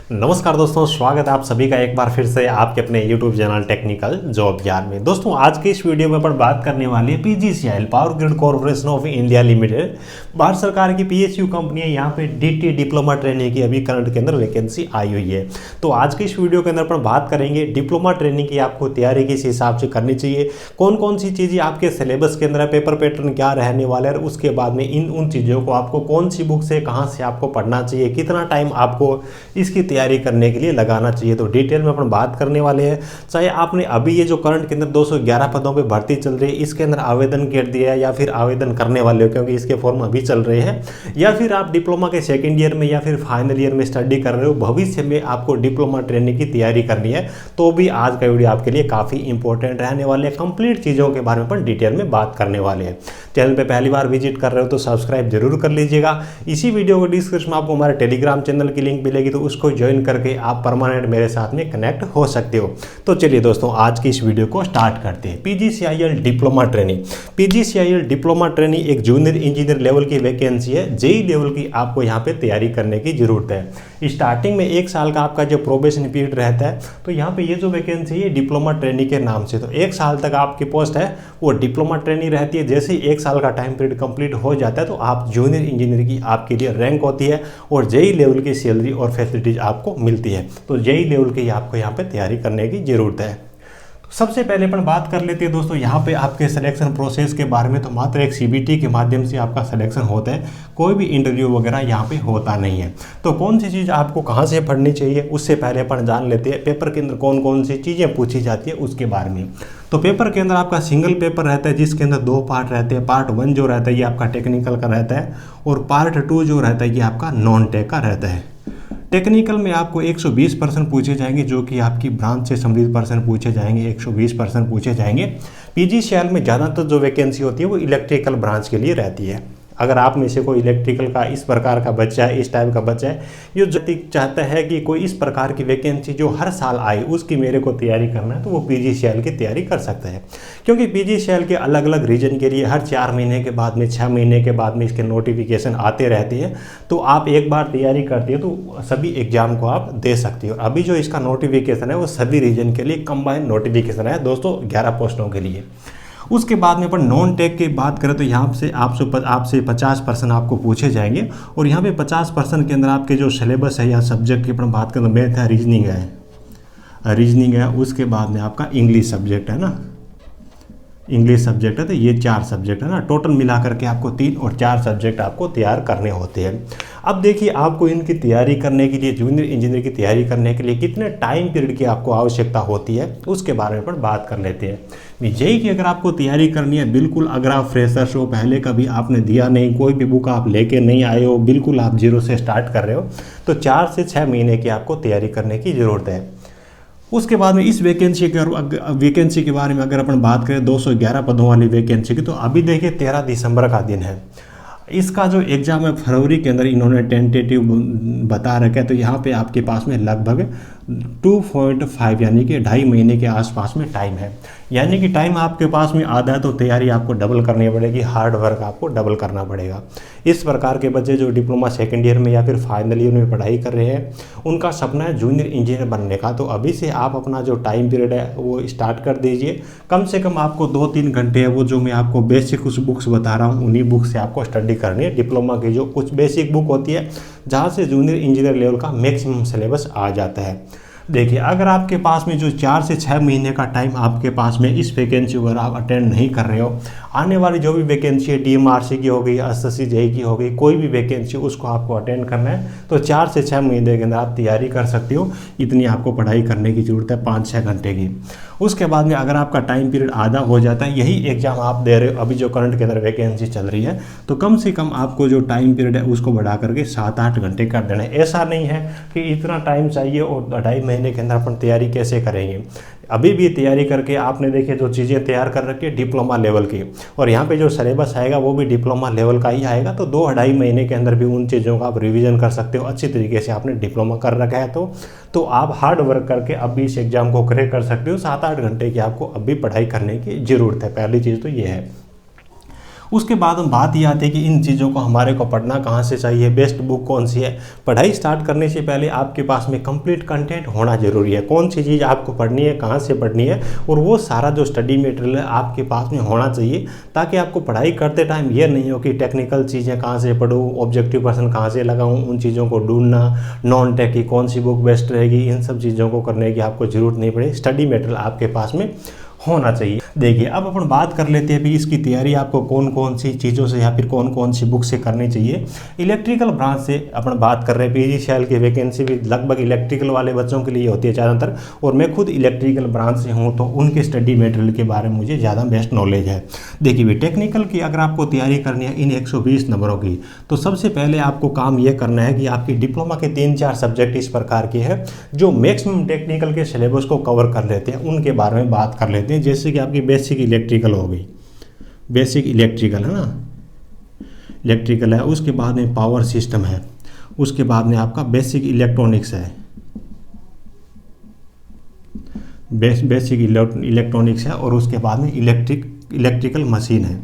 नमस्कार दोस्तों, स्वागत है आप सभी का एक बार फिर से आपके अपने YouTube चैनल टेक्निकल जॉब ज्ञान में। दोस्तों आज की इस वीडियो में अपन बात करने वाली है PGCL power grid corporation of India limited, Bharat सरकार की पीएसयू कंपनी है। यहाँ पे डीटी डिप्लोमा ट्रेनिंग की अभी करंट के अंदर वैकेंसी आई हुई है। तो आज की इस वीडियो के अंदर अपन बात करेंगे डिप्लोमा ट्रेनिंग की आपको तैयारी किस हिसाब से करनी चाहिए, कौन कौन सी चीज़ें आपके सिलेबस के अंदर है, पेपर पैटर्न क्या रहने वाला है, उसके बाद में उन चीज़ों को आपको कौन सी बुक से कहाँ से आपको पढ़ना चाहिए, कितना टाइम आपको इसकी तैयारी करने के लिए लगाना चाहिए। तो डिटेल में अपन बात करने वाले हैं। चाहे आपने अभी ये जो करंट के अंदर 211 पदों पे भर्ती चल रही है इसके अंदर आवेदन कर दिया है या फिर आवेदन करने वाले हो क्योंकि इसके फॉर्म अभी चल रहे हैं, या फिर आप डिप्लोमा के सेकेंड ईयर में या फिर फाइनल ईयर में स्टडी कर रहे हो, भविष्य में आपको डिप्लोमा ट्रेनिंग की तैयारी करनी है, तो भी आज का वीडियो आपके लिए काफ़ी इंपॉर्टेंट रहने वाले हैं। कंप्लीट चीज़ों के बारे में अपन डिटेल में बात करने वाले हैं। चैनल पे पहली बार विजिट कर रहे हो तो सब्सक्राइब जरूर कर लीजिएगा। इसी वीडियो को डिस्क्रिप्शन में आपको हमारे टेलीग्राम चैनल की लिंक मिलेगी, तो उसको ज्वाइन करके आप परमानेंट मेरे साथ में कनेक्ट हो सकते हो। तो चलिए दोस्तों आज की इस वीडियो को स्टार्ट करते हैं। PGCIL diploma training. PGCIL diploma training एक जूनियर इंजीनियर लेवल की वैकेंसी है। जेई लेवल की आपको यहाँ पे तैयारी करने की जरूरत है। स्टार्टिंग में 1 साल का आपका जो प्रोबेशन पीरियड रहता है, तो यहाँ पे ये जो वैकेंसी है डिप्लोमा ट्रेनिंग के नाम से, तो 1 साल तक आपकी पोस्ट है वो डिप्लोमा ट्रेनिंग रहती है। जैसे ही 1 साल का टाइम पीरियड कंप्लीट हो जाता है तो आप जूनियर इंजीनियर की आपके लिए रैंक होती है और जेई लेवल की सैलरी और फैसिलिटीज आपको मिलती है। तो जेई लेवल की आपको यहाँ पे तैयारी करने की जरूरत है। तो सबसे पहले अपन बात कर लेते हैं दोस्तों यहाँ पे आपके सिलेक्शन प्रोसेस के बारे में। तो मात्र एक सीबीटी के माध्यम से आपका सिलेक्शन होता है, कोई भी इंटरव्यू वगैरह यहाँ पे होता नहीं है। तो कौन सी चीज़ आपको कहाँ से पढ़नी चाहिए उससे पहले अपन जान लेते हैं पेपर के अंदर कौन कौन सी चीज़ें पूछी जाती है उसके बारे में। तो पेपर के अंदर आपका सिंगल पेपर रहता है जिसके अंदर 2 पार्ट रहते हैं। पार्ट 1 जो रहता है ये आपका टेक्निकल का रहता है और पार्ट 2 जो रहता है ये आपका नॉन टेक का रहता है। टेक्निकल में आपको 120 प्रश्न पूछे जाएंगे, जो कि आपकी ब्रांच से संबंधित प्रश्न पूछे जाएंगे, 120 प्रश्न पूछे जाएंगे। पीजीसीएल में ज़्यादातर जो वैकेंसी होती है वो इलेक्ट्रिकल ब्रांच के लिए रहती है। अगर आप में से कोई इलेक्ट्रिकल का इस प्रकार का बच्चा है, इस टाइप का बच्चा है जो चाहता है कि कोई इस प्रकार की वैकेंसी जो हर साल आए उसकी मेरे को तैयारी करना है, तो वो पीजीसीएल की तैयारी कर सकता है। क्योंकि पीजीसीएल के अलग अलग रीजन के लिए हर 4 महीने के बाद में, 6 महीने के बाद में इसके नोटिफिकेशन आते रहते हैं। तो आप एक बार तैयारी करते हो तो सभी एग्जाम को आप दे सकते हो। अभी जो इसका नोटिफिकेशन है वो सभी रीजन के लिए कंबाइंड नोटिफिकेशन है दोस्तों, 11 पोस्टों के लिए। उसके बाद में अपन नॉन टेक की बात करें तो यहाँ से आपसे 50% आपको पूछे जाएंगे और यहाँ पे 50% के अंदर आपके जो सिलेबस है या सब्जेक्ट की अपन बात करें तो मैथ है, रीजनिंग है, उसके बाद में आपका इंग्लिश सब्जेक्ट है ना, इंग्लिश सब्जेक्ट है। तो ये 4 सब्जेक्ट है ना, टोटल मिला करके आपको 3 और 4 सब्जेक्ट आपको तैयार करने होते हैं। अब देखिए आपको इनकी तैयारी करने के लिए, जूनियर इंजीनियर की तैयारी करने के लिए कितने टाइम पीरियड की आपको आवश्यकता होती है उसके बारे में पर बात कर लेते हैं। जेई की अगर आपको तैयारी करनी है, बिल्कुल अगर आप फ्रेशर्स हो, पहले कभी आपने दिया नहीं, कोई भी बुक आप लेके नहीं आए हो, बिल्कुल आप 0 से स्टार्ट कर रहे हो, तो 4 से 6 महीने की आपको तैयारी करने की ज़रूरत है। उसके बाद में इस वैकेंसी के बारे में अगर अपन बात करें 211 पदों वाली वैकेंसी की, तो अभी देखिए 13 दिसंबर का दिन है। इसका जो एग्ज़ाम है फरवरी के अंदर इन्होंने टेंटेटिव बता रखा है। तो यहाँ पे आपके पास में लगभग 2.5 यानी कि 2.5 महीने के आसपास में टाइम है। यानी कि टाइम आपके पास में आधा है, तो तैयारी आपको डबल करनी पड़ेगी, हार्ड वर्क आपको डबल करना पड़ेगा। इस प्रकार के बच्चे जो डिप्लोमा सेकेंड ईयर में या फिर फाइनल ईयर में पढ़ाई कर रहे हैं, उनका सपना है जूनियर इंजीनियर बनने का। तो अभी से आप अपना जो टाइम पीरियड है वो स्टार्ट कर दीजिए। कम से कम आपको 2-3 घंटे है वो जो मैं आपको बेसिक कुछ बुक्स बता रहा हूँ उन्हीं बुक से आपको स्टडी करनी है। डिप्लोमा की जो कुछ बेसिक बुक होती है जहाँ से जूनियर इंजीनियर लेवल का मैक्सिमम सिलेबस आ जाता है। देखिए अगर आपके पास में जो 4 से 6 महीने का टाइम आपके पास में इस वैकेंसी अगर आप अटेंड नहीं कर रहे हो, आने वाली जो भी वैकेंसी है डीएमआरसी की हो गई, एसएससी जेई की हो गई, कोई भी वैकेंसी उसको आपको अटेंड करना है, तो 4 से 6 महीने के अंदर आप तैयारी कर सकते हो। इतनी आपको पढ़ाई करने की ज़रूरत है, 5-6 घंटे की। उसके बाद में अगर आपका टाइम पीरियड आधा हो जाता है, यही एग्जाम आप दे रहे हो अभी जो करंट के अंदर वैकेंसी चल रही है, तो कम से कम आपको जो टाइम पीरियड है उसको बढ़ा करके 7-8 घंटे कर देना है। ऐसा नहीं है कि इतना टाइम चाहिए और 2.5 महीने के अंदर अपन तैयारी कैसे करेंगे। अभी भी तैयारी करके आपने देखिए जो चीज़ें तैयार कर रखी है डिप्लोमा लेवल की, और यहाँ पे जो सिलेबस आएगा वो भी डिप्लोमा लेवल का ही आएगा। तो 2-2.5 महीने के अंदर भी उन चीज़ों का आप रिवीजन कर सकते हो। अच्छी तरीके से आपने डिप्लोमा कर रखा है तो आप हार्ड वर्क करके अभी इस एग्ज़ाम को क्रैक कर सकते हो। 7-8 घंटे की आपको अभी पढ़ाई करने की ज़रूरत है। पहली चीज़ तो ये है। उसके बाद हम बात ये आती है कि इन चीज़ों को हमारे को पढ़ना कहाँ से चाहिए, बेस्ट बुक कौन सी है। पढ़ाई स्टार्ट करने से पहले आपके पास में कंप्लीट कंटेंट होना जरूरी है, कौन सी चीज़ आपको पढ़नी है, कहाँ से पढ़नी है, और वो सारा जो स्टडी मटेरियल है आपके पास में होना चाहिए, ताकि आपको पढ़ाई करते टाइम ये नहीं हो कि टेक्निकल चीज़ें कहाँ से पढूं, ऑब्जेक्टिव पर्सन कहाँ से लगाऊं, उन चीज़ों को ढूंढना, नॉन टेक की कौन सी बुक बेस्ट रहेगी, इन सब चीज़ों को करने की आपको ज़रूरत नहीं पड़े। स्टडी मटेरियल आपके पास में होना चाहिए। देखिए अब अपन बात कर लेते हैं भी इसकी तैयारी आपको कौन कौन सी चीज़ों से या फिर कौन कौन सी बुक से करनी चाहिए। इलेक्ट्रिकल ब्रांच से अपन बात कर रहे हैं, पीजीसीएल की वैकेंसी भी लगभग इलेक्ट्रिकल वाले बच्चों के लिए होती है ज़्यादातर, और मैं खुद इलेक्ट्रिकल ब्रांच से हूँ तो उनके स्टडी मटेरियल के बारे में मुझे ज़्यादा बेस्ट नॉलेज है। देखिए भी टेक्निकल की अगर आपको तैयारी करनी है इन 120 नंबरों की, तो सबसे पहले आपको काम ये करना है कि आपकी डिप्लोमा के 3-4 सब्जेक्ट इस प्रकार के हैं जो मैक्सिमम टेक्निकल के सिलेबस को कवर कर लेते हैं, उनके बारे में बात कर लेते हैं। जैसे कि आपकी बेसिक इलेक्ट्रिकल हो गई, बेसिक इलेक्ट्रिकल है ना, इलेक्ट्रिकल है, उसके बाद में पावर सिस्टम है, उसके बाद में आपका बेसिक इलेक्ट्रॉनिक्स है, बेसिक इलेक्ट्रॉनिक्स है, और उसके बाद में इलेक्ट्रिकल मशीन है,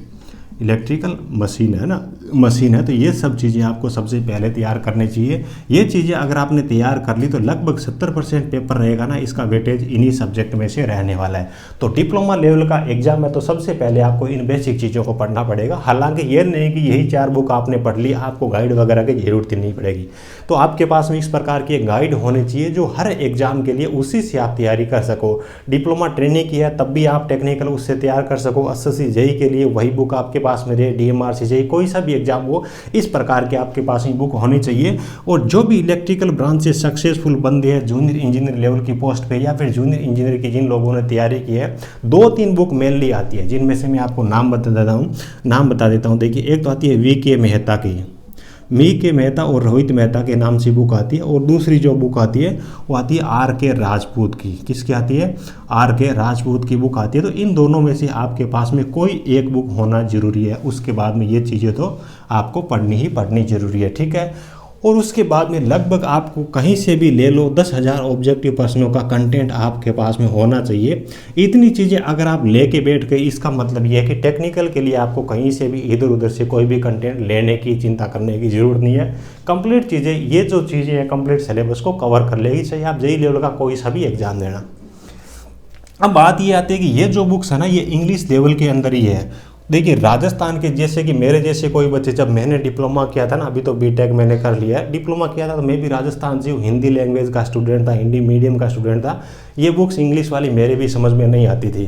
इलेक्ट्रिकल मशीन है ना, मशीन है। तो ये सब चीज़ें आपको सबसे पहले तैयार करनी चाहिए। ये चीज़ें अगर आपने तैयार कर ली तो लगभग 70% पेपर रहेगा ना, इसका वेटेज इन्हीं सब्जेक्ट में से रहने वाला है। तो डिप्लोमा लेवल का एग्जाम है तो सबसे पहले आपको इन बेसिक चीज़ों को पढ़ना पड़ेगा। हालांकि ये नहीं कि यही 4 बुक आपने पढ़ ली, आपको गाइड वगैरह की जरूरत नहीं पड़ेगी। तो आपके पास में इस प्रकार की एक गाइड होनी चाहिए जो हर एग्जाम के लिए उसी से आप तैयारी कर सको। डिप्लोमा ट्रेनिंग की है तब भी आप टेक्निकल उससे तैयार कर सको। एसएससी जेईई के लिए वही बुक आपके पास में रहे, डीएमआरसी जेईई कोई सा भी एग्जाम हो, इस प्रकार के आपके पास ही बुक होनी चाहिए। और जो भी इलेक्ट्रिकल ब्रांच से सक्सेसफुल बंदे हैं जूनियर इंजीनियर लेवल की पोस्ट पे या फिर जूनियर इंजीनियर की जिन लोगों ने तैयारी की है, 2-3 बुक मेनली आती है, जिनमें से मैं आपको नाम बता देता हूँ। देखिए एक तो आती है वी.के. मेहता की, मेहता और रोहित मेहता के नाम से बुक आती है, और दूसरी जो बुक आती है वो आती है आर.के. राजपूत की। किसकी आती है? आर.के. राजपूत की बुक आती है। तो इन दोनों में से आपके पास में कोई एक बुक होना जरूरी है। उसके बाद में ये चीज़ें तो आपको पढ़नी ही पढ़नी जरूरी है, ठीक है। और उसके बाद में लगभग आपको कहीं से भी ले लो 10,000 ऑब्जेक्टिव प्रश्नों का कंटेंट आपके पास में होना चाहिए। इतनी चीज़ें अगर आप लेके बैठ गए, इसका मतलब ये है कि टेक्निकल के लिए आपको कहीं से भी इधर उधर से कोई भी कंटेंट लेने की चिंता करने की ज़रूरत नहीं है। कंप्लीट चीज़ें, ये जो चीज़ें हैं कंप्लीट सिलेबस को कवर कर लेगी, चाहे आप जेईई लेवल का कोई सा भी एग्जाम देना। अब बात ये आती है कि ये जो बुक्स है ना, ये इंग्लिश लेवल के अंदर ही है। देखिए राजस्थान के जैसे कि मेरे जैसे कोई बच्चे, जब मैंने डिप्लोमा किया था ना, अभी तो बीटेक मैंने कर लिया है, डिप्लोमा किया था तो मैं भी राजस्थान से हूँ, हिंदी लैंग्वेज का स्टूडेंट था, हिंदी मीडियम का स्टूडेंट था। ये बुक्स इंग्लिश वाली मेरे भी समझ में नहीं आती थी।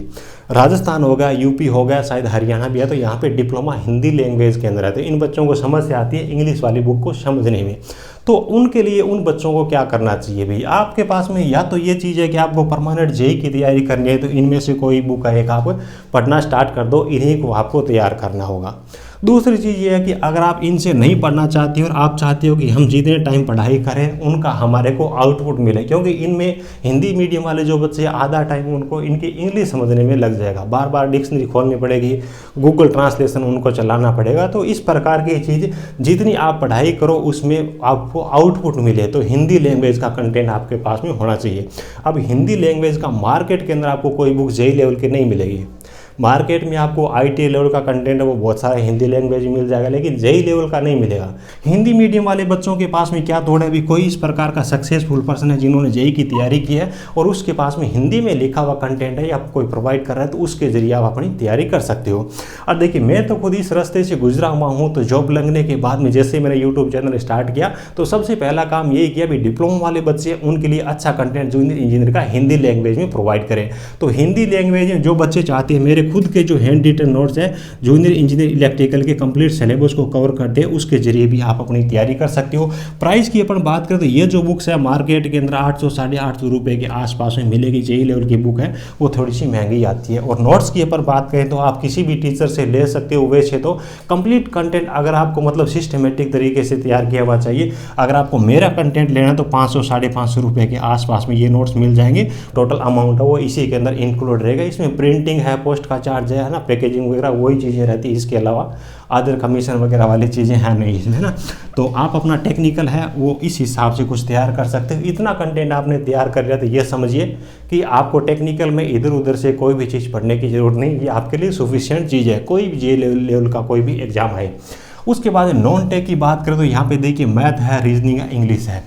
राजस्थान हो गया, यूपी हो गया, शायद हरियाणा भी है, तो यहाँ पे डिप्लोमा हिंदी लैंग्वेज के अंदर है, तो इन बच्चों को समझ से आती है इंग्लिश वाली बुक को समझने में। तो उनके लिए उन बच्चों को क्या करना चाहिए भाई, आपके पास में या तो ये चीज़ है कि आपको परमानेंट जेईई की तैयारी करनी है, तो इनमें से कोई बुक है एक आप पढ़ना स्टार्ट कर दो, इन्हीं को आपको तैयार करना होगा। दूसरी चीज़ ये है कि अगर आप इनसे नहीं पढ़ना चाहते हो और आप चाहते हो कि हम जितने टाइम पढ़ाई करें उनका हमारे को आउटपुट मिले, क्योंकि इनमें हिंदी मीडियम वाले जो बच्चे आधा टाइम उनको इनकी इंग्लिश समझने में लग जाएगा, बार बार डिक्शनरी खोलनी पड़ेगी, गूगल ट्रांसलेशन उनको चलाना पड़ेगा। तो इस प्रकार की चीज़ जितनी आप पढ़ाई करो उसमें आपको आउटपुट मिले, तो हिंदी लैंग्वेज का कंटेंट आपके पास में होना चाहिए। अब हिंदी लैंग्वेज का मार्केट के अंदर आपको कोई बुक जेईई लेवल की नहीं मिलेगी। मार्केट में आपको आईटी लेवल का कंटेंट है वो बहुत सारा हिंदी लैंग्वेज मिल जाएगा, लेकिन जेईई लेवल का नहीं मिलेगा। हिंदी मीडियम वाले बच्चों के पास में क्या थोड़ा भी कोई इस प्रकार का सक्सेसफुल पर्सन है जिन्होंने जेईई की तैयारी की है और उसके पास में हिंदी में लिखा हुआ कंटेंट है या कोई प्रोवाइड कर रहा है, तो उसके जरिए आप अपनी तैयारी कर सकते हो। और देखिए मैं तो खुद इस रास्ते से गुजरा हुआ हूँ, तो जॉब लगने के बाद में जैसे मैंने यूट्यूब चैनल स्टार्ट किया तो सबसे पहला काम यही किया भी डिप्लोमा वाले बच्चे उनके लिए अच्छा कंटेंट जूनियर इंजीनियर का हिंदी लैंग्वेज में प्रोवाइड करें। तो हिंदी लैंग्वेज में जो बच्चे चाहते हैं, मेरे खुद के जो हैंड रिटन नोट्स है जूनियर इंजीनियर इलेक्ट्रिकल के कंप्लीट सिलेबस को कवर करते हैं, उसके जरिए भी आप अपनी तैयारी कर सकते हो। प्राइस की अपन बात करें तो ये जो बुक्स है मार्केट के अंदर 800-850 रुपये के आसपास में मिलेगी। जेईई लेवल की बुक है वो थोड़ी सी महंगी आती है। और नोट्स की अपन बात करें तो आप किसी भी टीचर से ले सकते हो। वैसे तो कंप्लीट कंटेंट अगर आपको मतलब सिस्टमेटिक तरीके से तैयार किया हुआ चाहिए, अगर आपको मेरा कंटेंट लेना तो 500-550 रुपये के आसपास में ये नोट्स मिल जाएंगे। टोटल अमाउंट है वो इसी के अंदर इंक्लूड रहेगा। इसमें प्रिंटिंग है, पोस्ट एक्स्ट्रा चार्ज है ना, पैकेजिंग वगैरह वही चीज़ें रहती है, इसके अलावा अदर कमीशन वगैरह वाली चीज़ें हैं नहीं इसमें ना। तो आप अपना टेक्निकल है वो इस हिसाब से कुछ तैयार कर सकते हो। इतना कंटेंट आपने तैयार कर लिया तो ये समझिए कि आपको टेक्निकल में इधर उधर से कोई भी चीज़ पढ़ने की ज़रूरत नहीं, ये आपके लिए सफिशिएंट चीज़ है, कोई भी जे लेवल का कोई भी एग्जाम है। उसके बाद नॉन टेक की बात करें तो यहाँ पे देखिए मैथ है, रीजनिंग है, इंग्लिश है,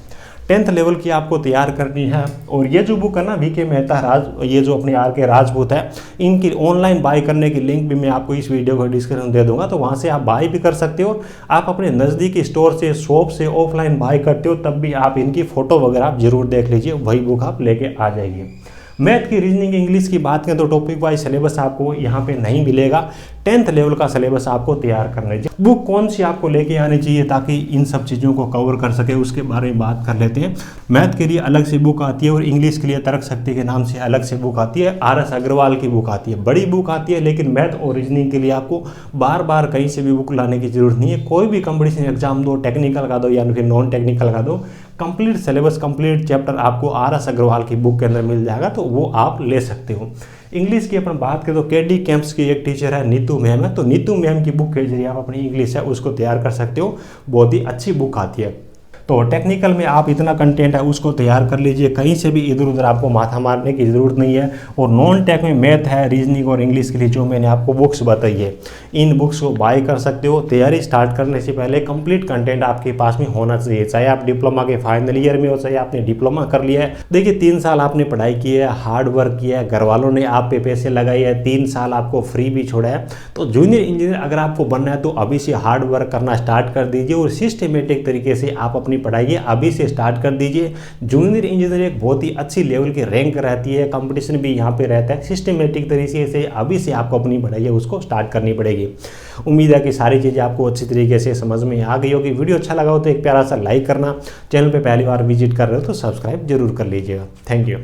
10th लेवल की आपको तैयार करनी है। और ये जो बुक है ना वीके मेहता राज, ये जो अपने आर के राजपूत है, इनकी ऑनलाइन बाय करने की लिंक भी मैं आपको इस वीडियो को डिस्क्रिप्शन दे दूंगा, तो वहाँ से आप बाय भी कर सकते हो। आप अपने नज़दीकी स्टोर से, शॉप से ऑफलाइन बाय करते हो तब भी आप इनकी फ़ोटो वगैरह आप जरूर देख लीजिए, वही बुक आप लेके आ जाइए। मैथ की, रीजनिंग, इंग्लिश की बात करें तो टॉपिक वाइज सिलेबस आपको यहाँ पे नहीं मिलेगा, 10th लेवल का सिलेबस आपको तैयार करना चाहिए। बुक कौन सी आपको लेके आनी चाहिए ताकि इन सब चीज़ों को कवर कर सके, उसके बारे में बात कर लेते हैं। मैथ के लिए अलग से बुक आती है और इंग्लिश के लिए तर्क शक्ति के नाम से अलग से बुक आती है, RS अग्रवाल की बुक आती है, बड़ी बुक आती है। लेकिन मैथ और रीजनिंग के लिए आपको बार बार कहीं से भी बुक लाने की जरूरत नहीं है। कोई भी कंपटीशन एग्जाम दो, टेक्निकल का दो या फिर नॉन टेक्निकल का दो, कंप्लीट सिलेबस, कंप्लीट चैप्टर आपको RS अग्रवाल की बुक के अंदर मिल जाएगा, तो वो आप ले सकते हो। इंग्लिश की अपन बात करें तो KD कैंप्स की एक टीचर है नीतू मैम है, तो नीतू मैम की बुक के जरिए आप अपनी इंग्लिश है उसको तैयार कर सकते हो, बहुत ही अच्छी बुक आती है। तो टेक्निकल में आप इतना कंटेंट है उसको तैयार कर लीजिए, कहीं से भी इधर उधर आपको माथा मारने की ज़रूरत नहीं है। और नॉन टेक में मैथ है, रीजनिंग और इंग्लिश के लिए जो मैंने आपको बुक्स बताई है, इन बुक्स को बाय कर सकते हो। तैयारी स्टार्ट करने से पहले कंप्लीट कंटेंट आपके पास में होना चाहिए, चाहे आप डिप्लोमा के फाइनल ईयर में हो, चाहे आपने डिप्लोमा कर लिया है। देखिए 3 साल आपने पढ़ाई की है, हार्ड वर्क किया है, घर वालों ने आप पे पैसे लगाए हैं, 3 साल आपको फ्री भी छोड़ा है। तो जूनियर इंजीनियर अगर आपको बनना है तो अभी से हार्ड वर्क करना स्टार्ट कर दीजिए और सिस्टमेटिक तरीके से आप अपनी पढ़ाई अभी से स्टार्ट कर दीजिए। जूनियर इंजीनियर एक बहुत ही अच्छी लेवल की रैंक रहती है, कंपटीशन भी यहाँ पे रहता है। सिस्टमेटिक तरीके से अभी से आपको अपनी पढ़ाई है उसको स्टार्ट करनी पड़ेगी। उम्मीद है कि सारी चीज़ें आपको अच्छी तरीके से समझ में आ गई होगी। वीडियो अच्छा लगा हो तो एक प्यारा सा लाइक करना, चैनल पे पहली बार विजिट कर रहे हो तो सब्सक्राइब जरूर कर लीजिएगा। Thank you.